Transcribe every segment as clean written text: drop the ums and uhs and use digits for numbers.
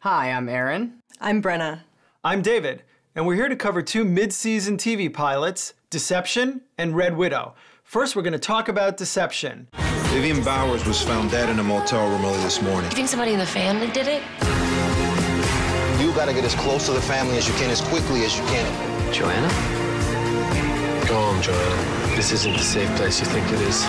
Hi, I'm Aaron. I'm Brenna. I'm David, and we're here to cover two mid-season TV pilots, Deception and Red Widow. First, we're going to talk about Deception. Vivian Bowers was found dead in a motel room early this morning. You think somebody in the family did it? You gotta get as close to the family as you can, as quickly as you can. Joanna? Go home, Joanna. This isn't the safe place you think it is.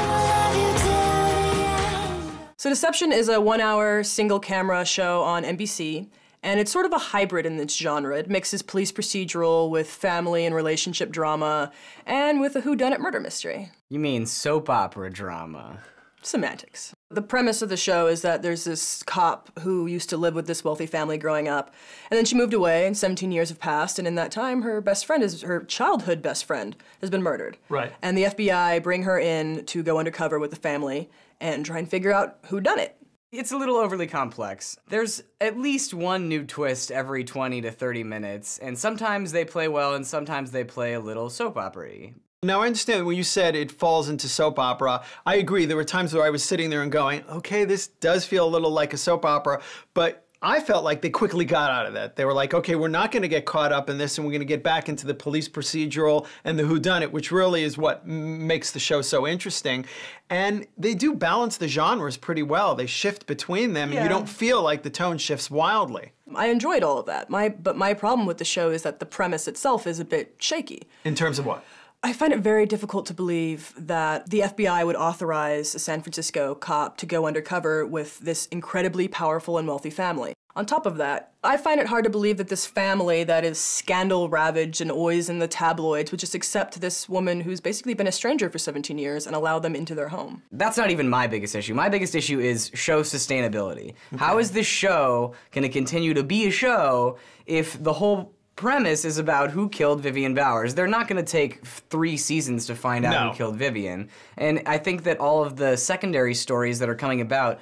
So Deception is a 1-hour single-camera show on NBC, and it's sort of a hybrid in its genre. It mixes police procedural with family and relationship drama, and with a whodunit murder mystery. You mean soap opera drama. Semantics. The premise of the show is that there's this cop who used to live with this wealthy family growing up, and then she moved away, and 17 years have passed, and in that time, her childhood best friend, has been murdered. Right. And the FBI bring her in to go undercover with the family and try and figure out who done it. It's a little overly complex. There's at least one new twist every 20 to 30 minutes, and sometimes they play well and sometimes they play a little soap opera-y. Now, I understand when you said it falls into soap opera. I agree. There were times where I was sitting there and going, okay, this does feel a little like a soap opera, but I felt like they quickly got out of that. They were like, okay, we're not going to get caught up in this, and we're going to get back into the police procedural and the whodunit, which really is what makes the show so interesting. And they do balance the genres pretty well. They shift between them, and you don't feel like the tone shifts wildly. I enjoyed all of that. But my problem with the show is that the premise itself is a bit shaky. In terms of what? I find it very difficult to believe that the FBI would authorize a San Francisco cop to go undercover with this incredibly powerful and wealthy family. On top of that, I find it hard to believe that this family that is scandal-ravaged and always in the tabloids would just accept this woman who's basically been a stranger for 17 years and allow them into their home. That's not even my biggest issue. My biggest issue is show sustainability. Okay. How is this show going to continue to be a show if the whole premise is about who killed Vivian Bowers? They're not going to take 3 seasons to find out who killed Vivian. And I think that all of the secondary stories that are coming about,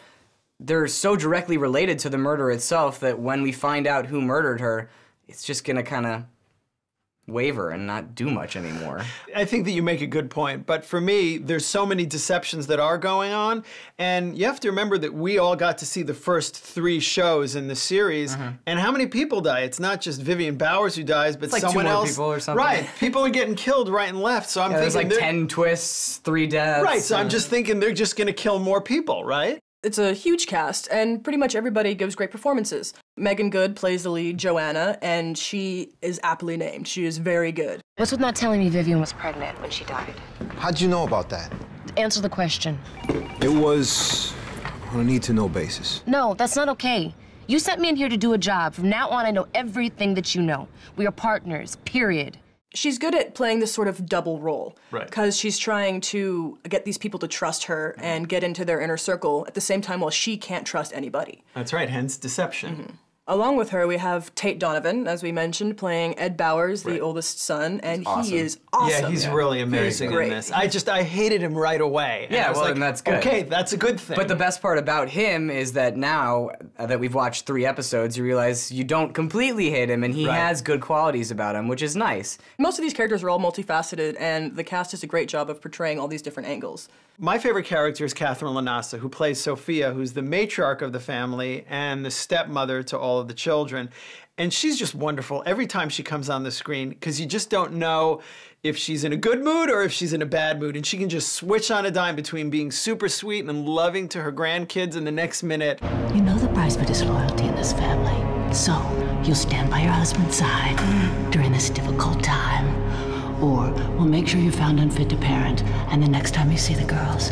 they're so directly related to the murder itself that when we find out who murdered her, it's just going to kind of waver and not do much anymore. I think that you make a good point, but for me, there's so many deceptions that are going on, and you have to remember that we all got to see the first 3 shows in the series, and how many people die? It's not just Vivian Bowers who dies, but like someone 2 more else. People or something. Right, people are getting killed right and left, so I'm thinking there's like 10 twists, 3 deaths. Right, so I'm just thinking they're just going to kill more people, right? It's a huge cast, and pretty much everybody gives great performances. Meagan Good plays the lead, Joanna, and she is aptly named. She is very good. What's with not telling me Vivian was pregnant when she died? How'd you know about that? Answer the question. It was on a need-to-know basis. No, that's not okay. You sent me in here to do a job. From now on, I know everything that you know. We are partners, period. She's good at playing this sort of double role. Right. Because she's trying to get these people to trust her and get into their inner circle at the same time while she can't trust anybody. That's right, hence deception. Along with her, we have Tate Donovan, as we mentioned, playing Ed Bowers, the oldest son, and he is awesome. Yeah, he's really amazing in this. I hated him right away. Yeah, well, then that's good. Okay, that's a good thing. But the best part about him is that now that we've watched 3 episodes, you realize you don't completely hate him, and he has good qualities about him, which is nice. Most of these characters are all multifaceted, and the cast does a great job of portraying all these different angles. My favorite character is Katherine LaNasa, who plays Sophia, who's the matriarch of the family and the stepmother to all of the children. And she's just wonderful every time she comes on the screen, because you just don't know if she's in a good mood or if she's in a bad mood. And she can just switch on a dime between being super sweet and loving to her grandkids and the next minute. You know the price for disloyalty in this family. So you'll stand by your husband's side during this difficult time. Or we'll make sure you're found unfit to parent, and the next time you see the girls,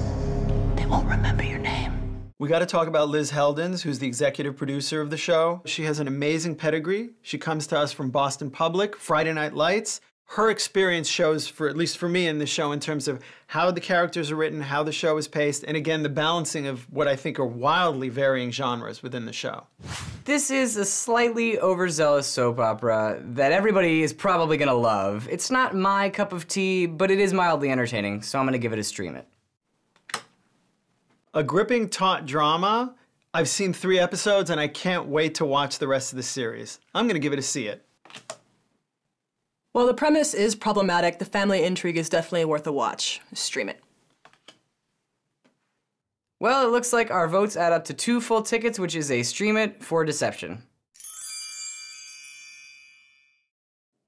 they won't remember your name. We got to talk about Liz Heldens, who's the executive producer of the show. She has an amazing pedigree. She comes to us from Boston Public, Friday Night Lights. Her experience shows, at least for me in the show, in terms of how the characters are written, how the show is paced, and again, the balancing of what I think are wildly varying genres within the show. This is a slightly overzealous soap opera that everybody is probably gonna love. It's not my cup of tea, but it is mildly entertaining, so I'm gonna give it a stream it. A gripping, taut drama. I've seen 3 episodes, and I can't wait to watch the rest of the series. I'm gonna give it a see it. While the premise is problematic, the family intrigue is definitely worth a watch. Stream it. Well, it looks like our votes add up to 2 full tickets, which is a stream it for Deception.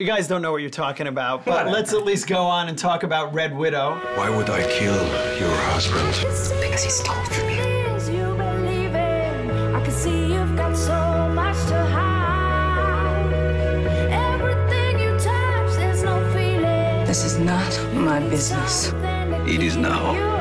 You guys don't know what you're talking about, but let's at least go on and talk about Red Widow. Why would I kill your husband? Because he stole from you. I can see you've got so much to hide. Everything you touch, there's no feeling. This is not my business. It is now.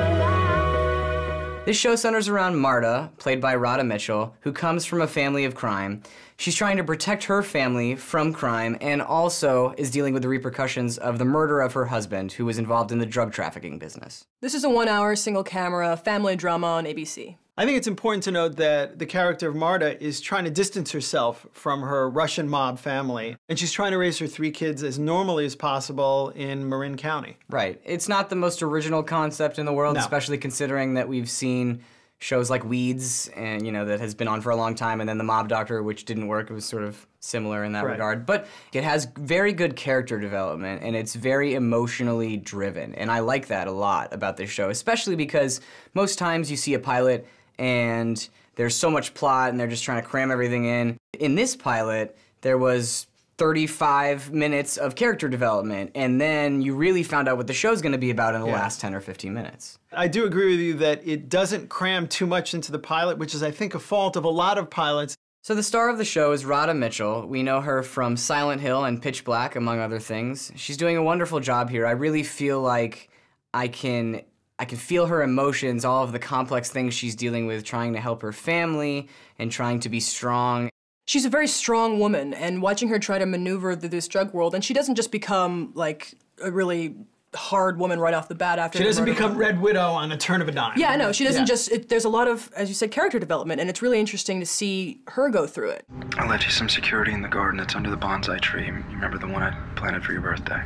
This show centers around Marta, played by Radha Mitchell, who comes from a family of crime. She's trying to protect her family from crime and also is dealing with the repercussions of the murder of her husband, who was involved in the drug trafficking business. This is a 1-hour, single-camera family drama on ABC. I think it's important to note that the character of Marta is trying to distance herself from her Russian mob family, and she's trying to raise her 3 kids as normally as possible in Marin County. Right. It's not the most original concept in the world, especially considering that we've seen shows like Weeds, and that has been on for a long time, and then The Mob Doctor, which didn't work. It was sort of similar in that regard. But it has very good character development, and it's very emotionally driven, and I like that a lot about this show, especially because most times you see a pilot and there's so much plot and they're just trying to cram everything in. In this pilot, there was 35 minutes of character development, and then you really found out what the show's going to be about in the last 10 or 15 minutes. I do agree with you that it doesn't cram too much into the pilot, which is, I think, a fault of a lot of pilots. So the star of the show is Radha Mitchell. We know her from Silent Hill and Pitch Black, among other things. She's doing a wonderful job here. I really feel like I can feel her emotions, all of the complex things she's dealing with, trying to help her family and trying to be strong. She's a very strong woman, and watching her try to maneuver through this drug world, and she doesn't just become, like, a really hard woman right off the bat after She doesn't become Red Widow on a turn of a dime. Yeah, no, she doesn't just... there's a lot of, as you said, character development, and it's really interesting to see her go through it. I'll let you some security in the garden. It's under the bonsai tree. You remember the one I planted for your birthday?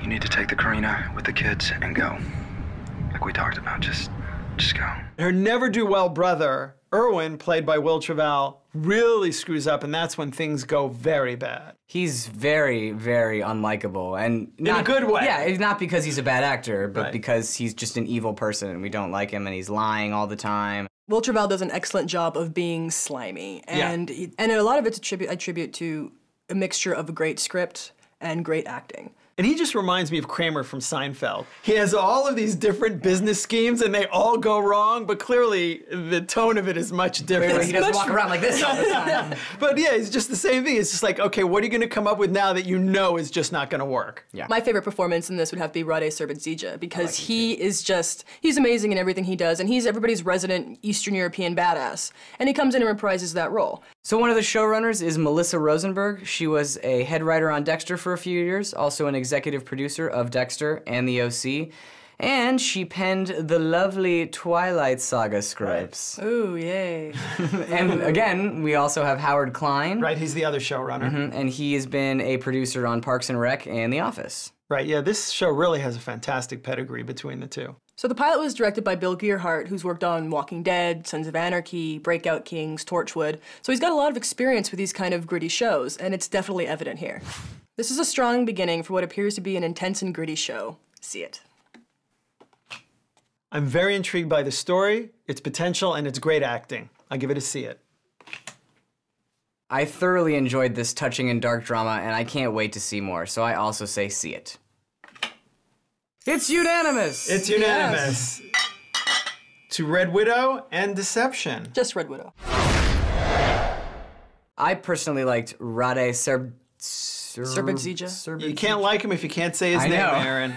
You need to take the Karina with the kids and go. Like we talked about, just go. Her never-do-well brother, Erwin, played by Will Travel, really screws up, and that's when things go very bad. He's very, very unlikable, and in a good way. Yeah, it's not because he's a bad actor, but because he's just an evil person, and we don't like him, and he's lying all the time. Will Travel does an excellent job of being slimy, and a lot of it's I attribute to a mixture of a great script and great acting. And he just reminds me of Kramer from Seinfeld. He has all of these different business schemes, and they all go wrong, but clearly the tone of it is much different. He doesn't walk around like this all the time. But yeah, it's just the same thing. It's just like, okay, what are you going to come up with now that you know is just not going to work? Yeah. My favorite performance in this would have to be Radha Mitchell, because he's amazing in everything he does, and he's everybody's resident Eastern European badass. And he comes in and reprises that role. So one of the showrunners is Melissa Rosenberg. She was a head writer on Dexter for a few years, also an executive producer of Dexter and The OC, and she penned the lovely Twilight Saga scripts. Right. Ooh, yay. And again, we also have Howard Klein. Right, he's the other showrunner. And he has been a producer on Parks and Rec and The Office. Right, yeah, this show really has a fantastic pedigree between the two. So the pilot was directed by Bill Gierhart, who's worked on Walking Dead, Sons of Anarchy, Breakout Kings, Torchwood. So he's got a lot of experience with these kind of gritty shows, and it's definitely evident here. This is a strong beginning for what appears to be an intense and gritty show. See it. I'm very intrigued by the story, its potential, and its great acting. I give it a see it. I thoroughly enjoyed this touching and dark drama, and I can't wait to see more, so I also say see it. It's unanimous! It's unanimous. Yes. To Red Widow and Deception. Just Red Widow. I personally liked Radha Mitchell. You can't like him if you can't say his name, Aaron.